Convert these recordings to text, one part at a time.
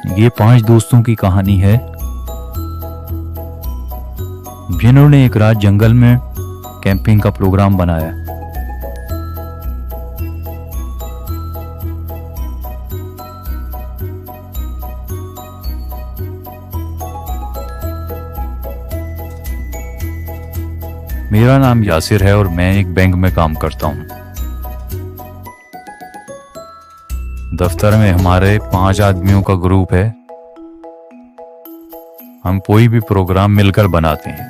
ये 5 दोस्तों की कहानी है जिन्होंने एक रात जंगल में कैंपिंग का प्रोग्राम बनाया। मेरा नाम यासिर है और मैं एक बैंक में काम करता हूँ। दफ्तर में हमारे 5 आदमियों का ग्रुप है। हम कोई भी प्रोग्राम मिलकर बनाते हैं।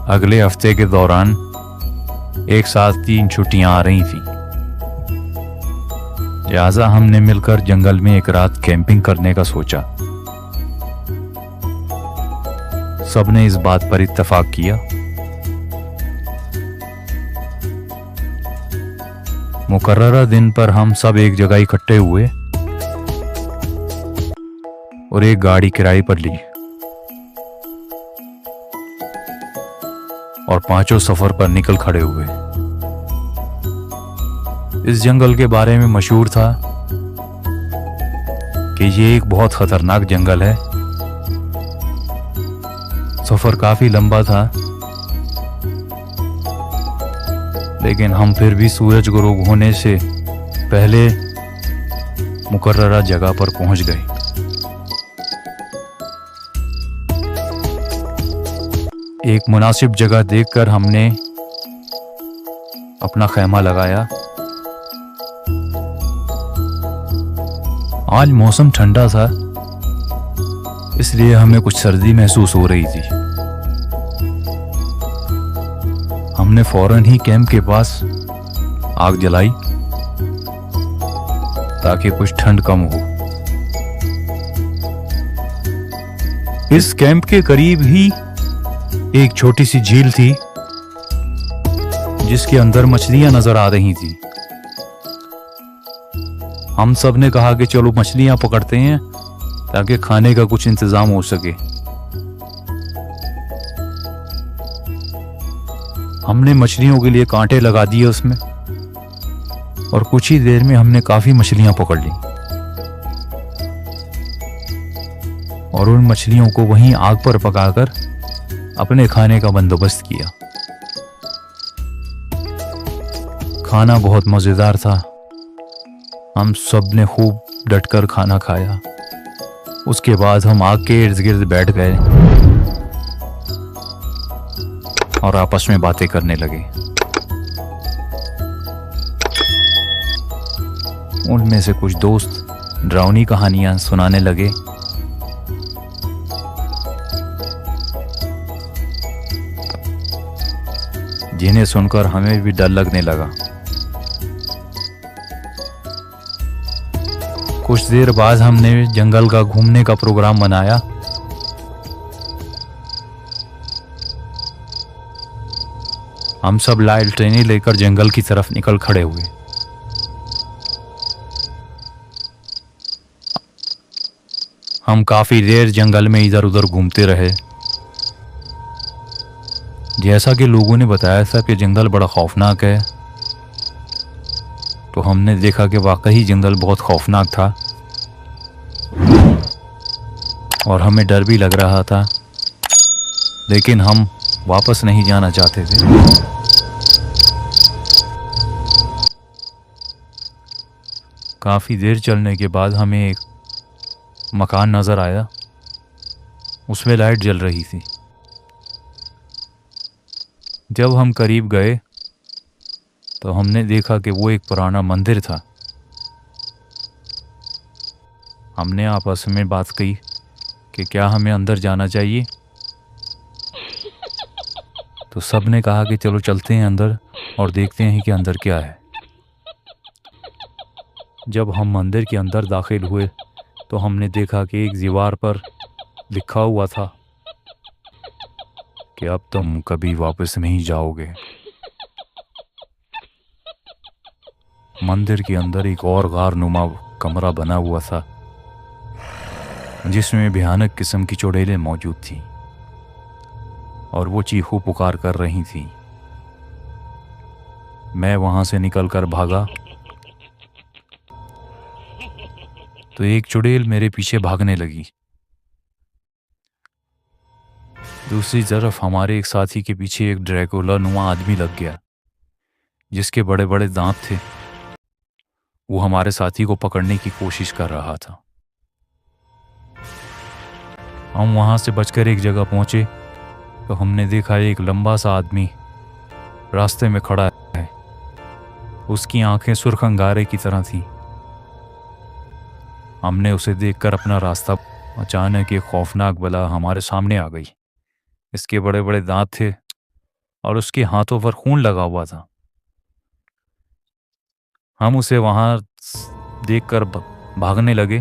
अगले हफ्ते के दौरान एक साथ 3 छुट्टियां आ रही थी, लिहाजा हमने मिलकर जंगल में एक रात कैंपिंग करने का सोचा। सबने इस बात पर इत्तेफाक किया। मुकर्ररा दिन पर हम सब एक जगह इकट्ठे हुए और एक गाड़ी किराए पर ली और 5 सफर पर निकल खड़े हुए। इस जंगल के बारे में मशहूर था कि ये एक बहुत खतरनाक जंगल है। सफर काफी लंबा था, लेकिन हम फिर भी सूरज गुरूब होने से पहले मुकर्ररा जगह पर पहुंच गए। एक मुनासिब जगह देखकर हमने अपना खैमा लगाया। आज मौसम ठंडा था, इसलिए हमें कुछ सर्दी महसूस हो रही थी। हमने फौरन ही कैंप के पास आग जलाई ताकि कुछ ठंड कम हो। इस कैंप के करीब ही एक छोटी सी झील थी जिसके अंदर मछलियां नजर आ रही थी। हम सब ने कहा कि चलो मछलियां पकड़ते हैं ताकि खाने का कुछ इंतजाम हो सके। हमने मछलियों के लिए कांटे लगा दिए उसमें और कुछ ही देर में हमने काफी मछलियां पकड़ ली और उन मछलियों को वहीं आग पर पकाकर अपने खाने का बंदोबस्त किया। खाना बहुत मजेदार था। हम सब ने खूब डटकर खाना खाया। उसके बाद हम आग के इर्द गिर्द बैठ गए और आपस में बातें करने लगे। उनमें से कुछ दोस्त डरावनी कहानियां सुनाने लगे। जिन्हें सुनकर हमें भी डर लगने लगा। कुछ देर बाद हमने जंगल का घूमने का प्रोग्राम बनाया। हम सब लालटेनें लेकर जंगल की तरफ निकल खड़े हुए। हम काफी देर जंगल में इधर उधर घूमते रहे। जैसा कि लोगों ने बताया था कि जंगल बड़ा खौफनाक है, तो हमने देखा कि वाकई जंगल बहुत खौफनाक था और हमें डर भी लग रहा था, लेकिन हम वापस नहीं जाना चाहते थे। काफी देर चलने के बाद हमें एक मकान नजर आया। उसमें लाइट जल रही थी। जब हम करीब गए तो हमने देखा कि वो एक पुराना मंदिर था। हमने आपस में बात की कि क्या हमें अंदर जाना चाहिए, तो सब ने कहा कि चलो चलते हैं अंदर और देखते हैं कि अंदर क्या है। जब हम मंदिर के अंदर दाखिल हुए तो हमने देखा कि एक दीवार पर लिखा हुआ था कि अब तुम कभी वापस नहीं जाओगे। मंदिर के अंदर एक और गारनुमा कमरा बना हुआ था जिसमें भयानक किस्म की चुड़ैलें मौजूद थीं और वो चीखू पुकार कर रही थी। मैं वहां से निकलकर भागा तो एक चुड़ैल मेरे पीछे भागने लगी। दूसरी तरफ हमारे एक साथी के पीछे एक ड्रैकुला नुमा आदमी लग गया, जिसके बड़े बड़े दांत थे। वो हमारे साथी को पकड़ने की कोशिश कर रहा था। हम वहां से बचकर एक जगह पहुंचे तो हमने देखा एक लंबा सा आदमी रास्ते में खड़ा है। उसकी आंखें सुर्ख अंगारे की तरह थीं। हमने उसे देखकर अपना रास्ता। अचानक एक खौफनाक बला हमारे सामने आ गई। इसके बड़े बड़े दांत थे और उसके हाथों पर खून लगा हुआ था। हम उसे वहां देखकर भागने लगे।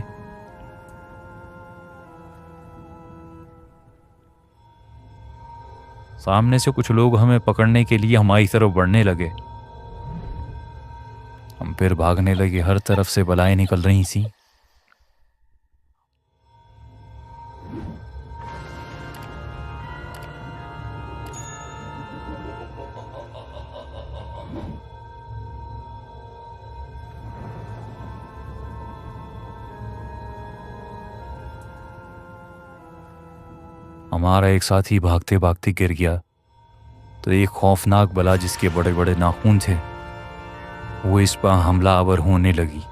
सामने से कुछ लोग हमें पकड़ने के लिए हमारी तरफ बढ़ने लगे। हम फिर भागने लगे। हर तरफ से बलाएं निकल रही थी। हमारा एक साथी भागते भागते गिर गया तो एक खौफनाक बला जिसके बड़े बड़े नाखून थे वो इस पर हमलावर होने लगी।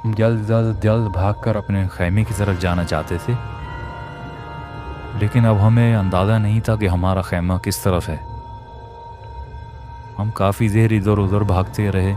हम जल्द जल्द जल्द भागकर अपने खैमे की तरफ जाना चाहते थे, लेकिन अब हमें अंदाज़ा नहीं था कि हमारा खैमा किस तरफ है। हम काफ़ी देर इधर उधर भागते रहे।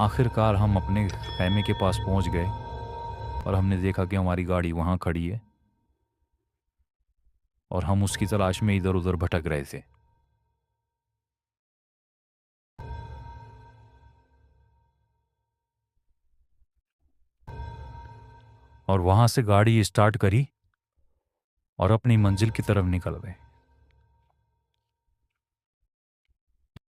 आखिरकार हम अपने खैमे के पास पहुंच गए और हमने देखा कि हमारी गाड़ी वहां खड़ी है और हम उसकी तलाश में इधर उधर भटक रहे थे। और वहां से गाड़ी स्टार्ट करी और अपनी मंजिल की तरफ निकल गए।